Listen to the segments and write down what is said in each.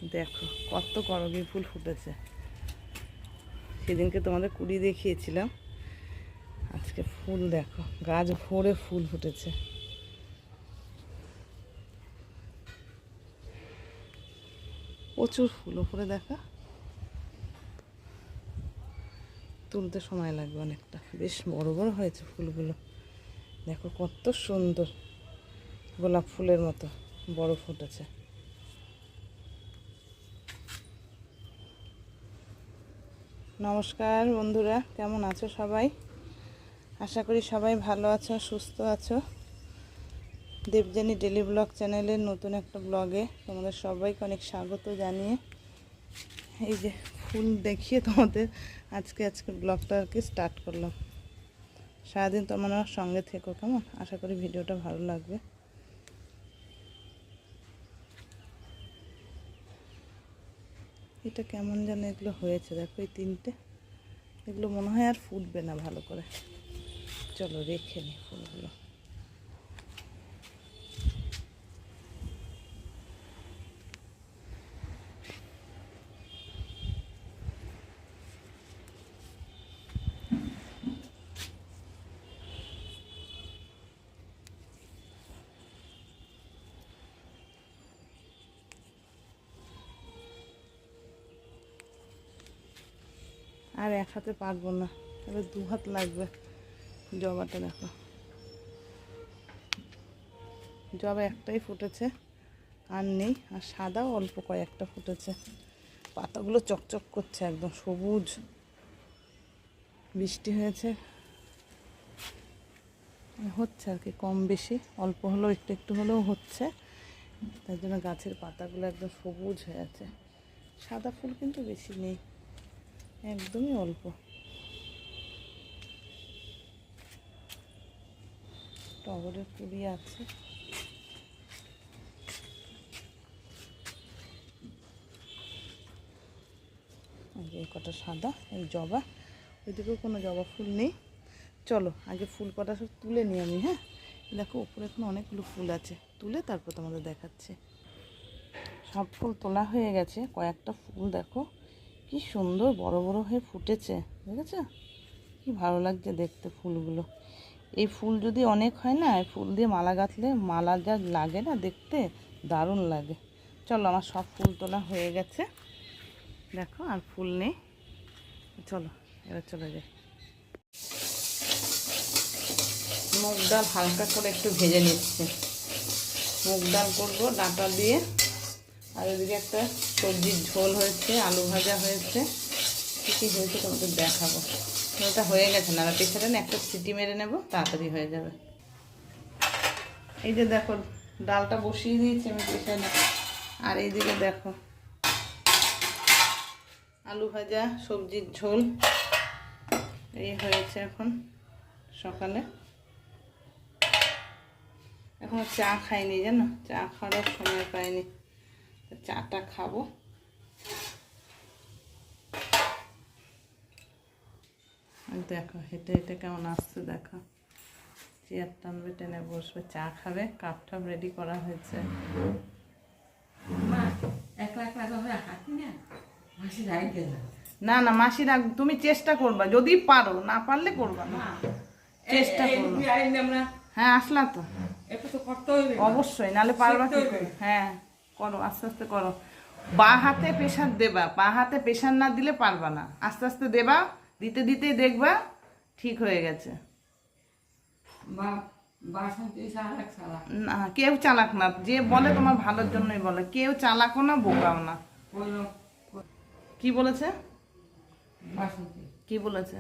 দেখো কত করবী ফুল ফুটেছে। সেদিনকে তোমাদের কুড়ি দেখিয়েছিলাম, আজকে ফুল দেখো, গাছ ভরে ফুল ফুটেছে। প্রচুর ফুল ওপরে দেখা, তুলতে সময় লাগবে অনেকটা। বেশ বড় বড় হয়েছে ফুলগুলো, দেখো কত সুন্দর, গোলাপ ফুলের মতো বড় ফুটেছে। নমস্কার বন্ধুরা, কেমন আছো সবাই? আশা করি সবাই ভালো আছো, সুস্থ আছো। দেবযানী ডেলি ব্লগ চ্যানেলের নতুন একটা ব্লগে তোমাদের সবাইকে অনেক স্বাগত জানিয়ে এই যে ফুল দেখিয়ে তোমাদের আজকে ব্লগটা আর কি স্টার্ট করলাম। সারাদিন তোমরা সঙ্গে থেকো, কেমন? আশা করি ভিডিওটা ভালো লাগবে। এটা কেমন যেন এগুলো হয়েছে, দেখো এই তিনটে, এগুলো মনে হয় আর ফুটবে না ভালো করে। চলো রেখে নিই ফুলগুলো। আর এক হাতে পারবো না, এবার দু হাত লাগবে। জবাটা দেখো, জবা একটাই ফুটেছে, আর নেই। আর সাদাও অল্প কয়েকটা ফুটেছে। পাতাগুলো চকচক করছে, একদম সবুজ। বৃষ্টি হয়েছে, হচ্ছে আর কি কম বেশি, অল্প হলেও একটু একটু হলেও হচ্ছে। তার জন্য গাছের পাতাগুলো একদম সবুজ হয়ে আছে। সাদা ফুল কিন্তু বেশি নেই, একদমই অল্প। টগরের কুড়ি আছে, এই কটা সাদা, এই জবা। ওইদিকেও কোনো জবা ফুল নেই। চলো আগে ফুল কটা সব তুলে নিই আমি। হ্যাঁ দেখো উপরে এখন অনেকগুলো ফুল আছে, তুলে তারপর তোমাদের দেখাচ্ছি। সব ফুল তোলা হয়ে গেছে, কয়েকটা ফুল দেখো কি সুন্দর বড় বড় হয়ে ফুটেছে, দেখেছো? কি ভালো লাগছে দেখতে ফুলগুলো। এই ফুল যদি অনেক হয় না, এই ফুল দিয়ে মালা গাঁথলে মালা যা লাগে না দেখতে, দারুণ লাগে। চলো আমার সব ফুল তোলা হয়ে গেছে, দেখো আর ফুল নেই। চলো এবার চলে যাই। মুগ ডাল হালকা করে একটু ভেজে নিচ্ছি। মুগ ডাল করবো ডাঁটা দিয়ে। আর এদিকে একটা সবজির ঝোল হয়েছে, আলু ভাজা হয়েছে। কী কী হয়েছে তোমাদের দেখাবো। ওটা হয়ে গেছে, না প্রেসারে না একটা সিটি মেরে নেবো, তাড়াতাড়ি হয়ে যাবে। এই যে দেখো ডালটা বসিয়ে দিয়েছি আমি প্রেসারে। আর এইদিকে দেখো আলু ভাজা, সবজির ঝোল এই হয়েছে এখন সকালে। এখন চা খাইনি, জানো, চা খাওয়ার সময় পাইনি, চাটা খাবো। দেখো হেঁটে হেঁটে কেমন আসছে, দেখো চেয়ার টানবে, টেনে বসবে, চা খাবে। কাপ টাপ রেডি করা হয়েছে। না না মাসি রাখ, তুমি চেষ্টা করবা, যদি পারো, না পারলে করবা না, চেষ্টা করবো। হ্যাঁ আসলা তো অবশ্যই, নাহলে পারবা কি করে? হ্যাঁ করো, আস্তে আস্তে করো। বা হাতে প্রেশার দেবা, বা হাতে প্রেশার না দিলে পারবা না। আস্তে আস্তে দেবা, দিতে দিতে দেখবা ঠিক হয়ে গেছে। না কেউ চালাক না, যে বলে তোমার ভালোর জন্যই বলে, কেউ চালাকও না বোকাও না। কি বলেছে? কি বলেছে?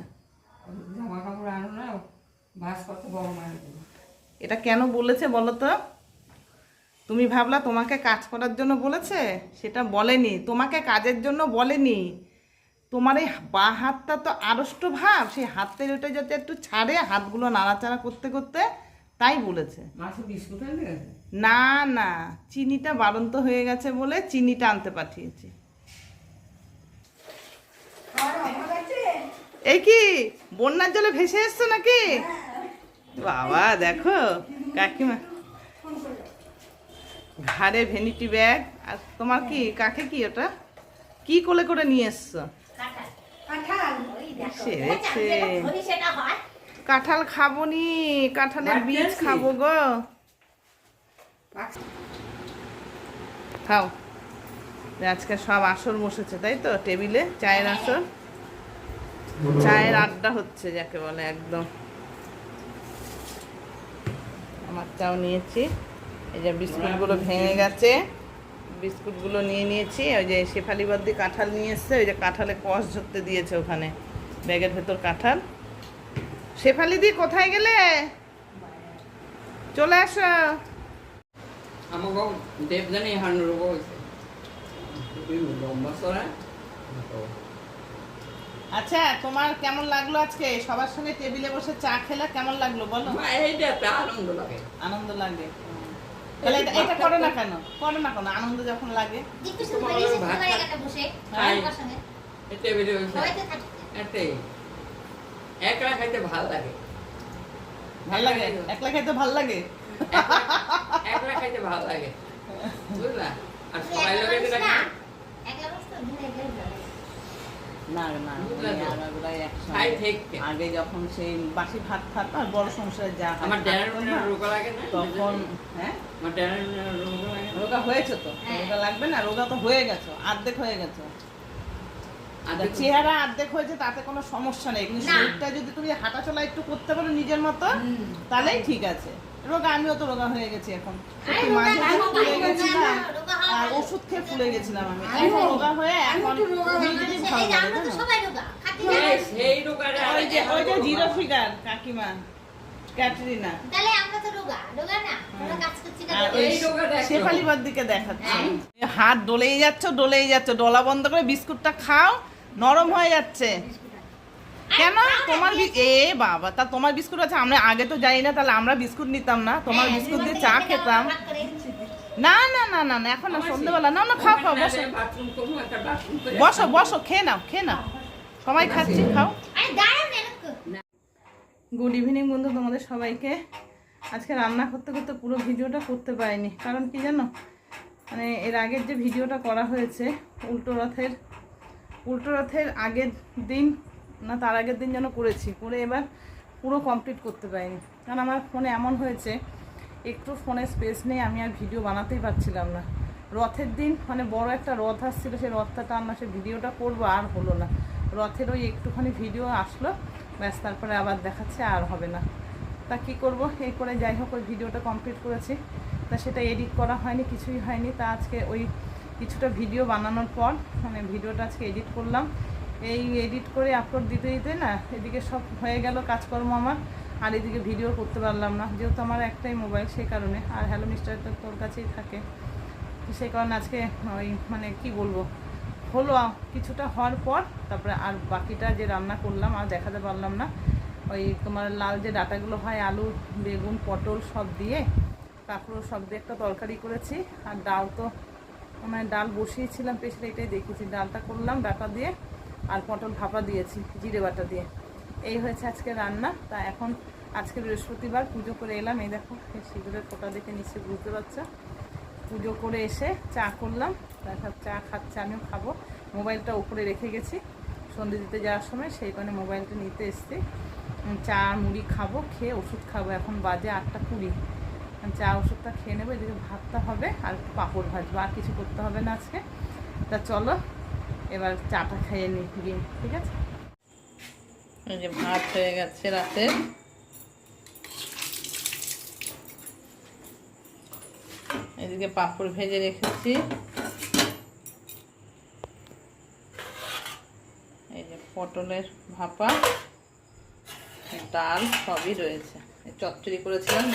এটা কেন বলেছে বলো তো? তুমি ভাবলা তোমাকে কাজ করার জন্য বলেছে? সেটা বলেনি, তোমাকে কাজের জন্য বলেনি। তোমার এই বা হাতটা তো আড়ষ্ট ভাব, সেই হাতের ওটা যাতে একটু ছাড়ে, হাতগুলো নাড়াচাড়া করতে করতে, তাই বলেছে। না না, চিনিটা বাড়ন্ত হয়ে গেছে বলে চিনিটা আনতে পাঠিয়েছি। এই কি বন্যার জলে ভেসে এসছো নাকি? বাবা দেখো কাকিমা, ঘাড়ে ভ্যানিটি ব্যাগ। আর তোমার কি কাকে কি ওটা কি কোলে করে নিয়ে এসছো? সেরেছে। কাঁঠাল খাবো নি, কাঁঠালের বীজ খাবো গো। খাও। আজকে সব আসর বসেছে তাই তো, টেবিলে চায়ের আসর, চায়ের আড্ডা হচ্ছে যাকে বলে একদম। আমার চাও নিয়েছি, এই যে বিস্কুটগুলো ভেঙে গেছে, বিস্কুটগুলো নিয়ে নিয়েছি। ওই যে শেফালি বদ্দি কাঁঠাল নিয়ে এসছে, ওই যে কাঁঠালে কষ ধরতে দিয়েছে ওখানে ব্যাগের ভেতর কাঁঠাল। শেফালি দি কোথায় গেলে? চলে আসো। আমাকে দেবদানি হান্ডু রোগ হয়েছে। আচ্ছা, তোমার কেমন লাগলো আজকে সবার সঙ্গে টেবিলে বসে চা খেলা? কেমন লাগলো বলো? এইটা একটা আনন্দ লাগে। আনন্দ লাগে। তাহলে এটা করো না কেন? করো না কেন? আনন্দ যখন লাগে। টেবিলে এটাই একলা খাইতে ভাল লাগে। ভাল লাগে? একলা খাইতে ভাল লাগে? একলা খাইতে ভাল লাগে, বুঝলা? আর সবাই লোক এটা না না, খাই থেকে আগে যখন সেই বাসি ভাত খাতো আর বড় সংসারে যা আমার ড্যানের রোগ লাগে না তখন। হ্যাঁ, আমার ড্যানের রোগ লাগে। রোগা হয়েছে তো, রোগা লাগবে না? রোগা তো হয়ে গেছে, অর্ধেক হয়ে গেছে। চেহারা অর্ধেক হয়েছে, তাতে কোনো সমস্যা নেই, কিন্তু শরীরটা যদি তুমি হাঁটাচলা একটু করতে পারো নিজের মতো, তাহলেই ঠিক আছে। রোগা, আমিও তো রোগা হয়ে গেছি এখন, মাঝে ফুলে গেছিলাম আর ওষুধ খেয়ে ফুলে গেছিলাম আমি। এখন রোগা হয়ে এখন নিজেরই ভালো লাগে। সেই রোগারে ওই যে জিরো ফিগার কাকিমা ক্যাটরিনা, শেফালি বদ্দিকে দেখাচ্ছে। হাত ডলেই যাচ্ছে, ডলা বন্ধ করে বিস্কুটটা খাও, নরম হয়ে যাচ্ছে। কেন তোমার এ বাবা, তা তোমার বিস্কুট আছে? আমরা আগে তো যাই না, তাহলে আমরা বিস্কুট নিতাম না? তোমার বিস্কুট দিয়ে চা খেতাম। না না না না না, এখন না, সন্ধ্যেবেলা। না না, খাও খাও, বসো বসো বসো, খেয়ে নাও খেয়ে নাও, সবাই খাচ্ছি, খাও। গুড ইভিনিং বন্ধু তোমাদের সবাইকে। আজকে রান্না করতে করতে পুরো ভিডিওটা করতে পারিনি, কারণ কি জানো, মানে এর আগের যে ভিডিওটা করা হয়েছে উল্টো রথের আগের দিন না তার আগের দিন যেন করেছি, করে এবার পুরো কমপ্লিট করতে পারিনি। কারণ আমার ফোনে এমন হয়েছে, একটু ফোনে স্পেস নেই, আমি আর ভিডিও বানাতেই পারছিলাম না। রথের দিন মানে বড় একটা রথ আসছিলো, সেই রথটা টানা, সে ভিডিওটা করবো আর হলো না। রথের ওই একটুখানি ভিডিও আসলো, ব্যাস, তারপরে আবার দেখাচ্ছে, আর হবে না। তা কী করবো, এই করে যাই হোক ওই ভিডিওটা কমপ্লিট করেছি। তা সেটা এডিট করা হয়নি, কিছুই হয়নি। তা আজকে ওই কিছুটা ভিডিও বানানোর পর মানে ভিডিওটা আজকে এডিট করলাম। এই এডিট করে আপলোড দিতে দিতে না এদিকে সব হয়ে গেল কাজকর্ম আমার, আর এদিকে ভিডিও করতে পারলাম না, যেহেতু আমার একটাই মোবাইল সেই কারণে। আর হ্যালো মিস্টারটা তোর কাছেই থাকে, সেই কারণে আজকে ওই মানে কি বলবো, হলো কিছুটা হওয়ার পর তারপরে আর বাকিটা যে রান্না করলাম আর দেখাতে পারলাম না। ওই তোমার লাল যে ডাটাগুলো হয়, আলু বেগুন পটল সব দিয়ে, কাঁকড়ো সব দিয়ে একটা তরকারি করেছি। আর ডাল তো মানে ডাল বসিয়েছিলাম প্রেশারে, এটাই দেখেছি, ডালটা করলাম ডাটা দিয়ে, আর পটল ভাপা দিয়েছি জিরে বাটা দিয়ে। এই হয়েছে আজকে রান্না। তা এখন আজকে বৃহস্পতিবার, পুজো করে এলাম। এই দেখো এই সিঁদুরের ফোঁটা দেখে নিশ্চয়ই বুঝতে পারছো। পুজো করে এসে চা করলাম, তারপর চা খাচ্ছে, আমিও খাবো। মোবাইলটা উপরে রেখে গেছি সন্ধে দিতে যাওয়ার সময়, সেই কারণে মোবাইলটা নিতে এসছি। চা মুড়ি খাবো, খেয়ে ওষুধ খাবো। এখন বাজে 8:20, চা ওষুধটা খেয়ে নেবো, এদিকে ভাতটা হবে আর একটু পাঁপড় ভাজবো, আর কিছু করতে হবে না আজকে। তা চলো এবার চাটা খাইয়ে নিই, ঠিক আছে? এই যে ভাত হয়ে গেছে রাতে, এদিকে পাঁপড় ভেজে রেখেছি, এই যে পটলের ভাপা, ডাল সবই রয়েছে। চচ্চড়ি করেছিলাম,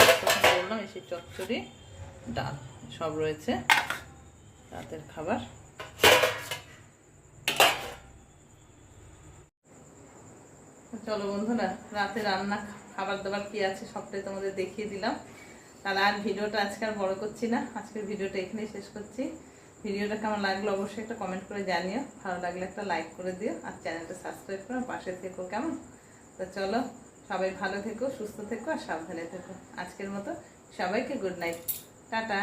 বললাম সেই চচ্চড়ি ডাল সব রয়েছে রাতের খাবার। চলো বন্ধুরা, রাতে রান্না খাবার দাবার কি আছে সবটাই তোমাদের দেখিয়ে দিলাম। তাহলে আর ভিডিওটা আজকে আর বড় করছি না, আজকের ভিডিওটা এখানেই শেষ করছি। ভিডিওটা কেমন লাগলো অবশ্যই একটা কমেন্ট করে জানিও, ভালো লাগলে একটা লাইক করে দিও, আর চ্যানেলটা সাবস্ক্রাইব করো, পাশে থেকো কেমন। তো চলো, সবাই ভালো থেকো, সুস্থ থেকো আর সাবধানে থেকো। আজকের মতো সবাইকে গুড নাইট, টাটা।